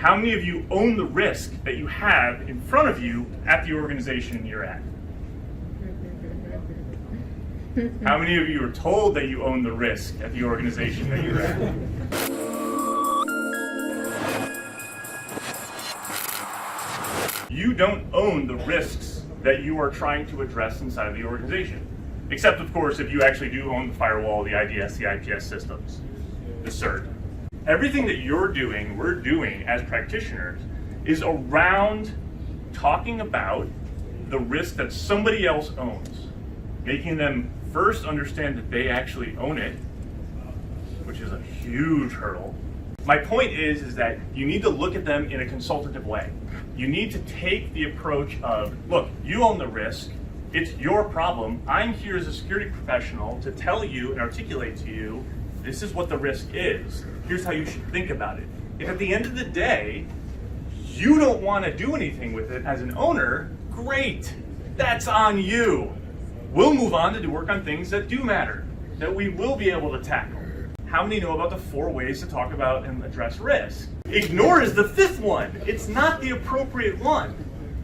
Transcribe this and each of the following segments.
How many of you own the risk that you have in front of you at the organization you're at? How many of you are told that you own the risk at the organization that you're at? You don't own the risks that you are trying to address inside of the organization. Except, of course, if you actually do own the firewall, the IDS, the IPS systems, the CERT. Everything that we're doing as practitioners is around talking about the risk that somebody else owns, making them first understand that they actually own it, which is a huge hurdle. My point is that you need to look at them in a consultative way. You need to take the approach of, look, you own the risk, it's your problem. I'm here as a security professional to tell you and articulate to you, this is what the risk is. Here's how you should think about it. If at the end of the day, you don't want to do anything with it as an owner, great, that's on you. We'll move on to work on things that do matter, that we will be able to tackle. How many know about the 4 ways to talk about and address risk? Ignore is the 5th one. It's not the appropriate one,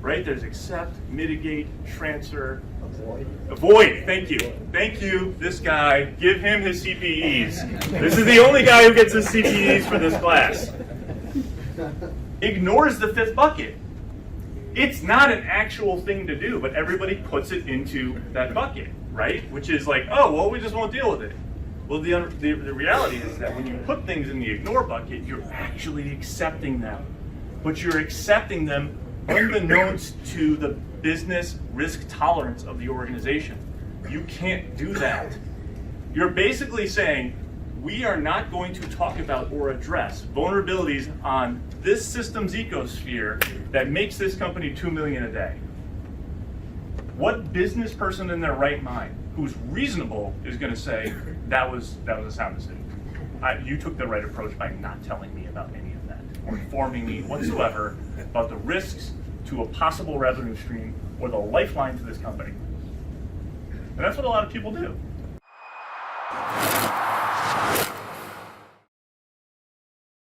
right? There's accept, mitigate, transfer, avoid. Thank you. Thank you, this guy. Give him his CPEs. This is the only guy who gets his CPEs for this class. Ignore is the 5th bucket. It's not an actual thing to do, but everybody puts it into that bucket, right? Which is like, oh, well, we just won't deal with it. Well, the reality is that when you put things in the ignore bucket, you're actually accepting them. But you're accepting them unbeknownst to the business risk tolerance of the organization. You can't do that. You're basically saying, we are not going to talk about or address vulnerabilities on this system's ecosphere that makes this company $2 million a day. What business person in their right mind who's reasonable is going to say that was a sound decision? You took the right approach by not telling me about any of that or informing me whatsoever about the risks to a possible revenue stream or the lifeline to this company. And that's what a lot of people do.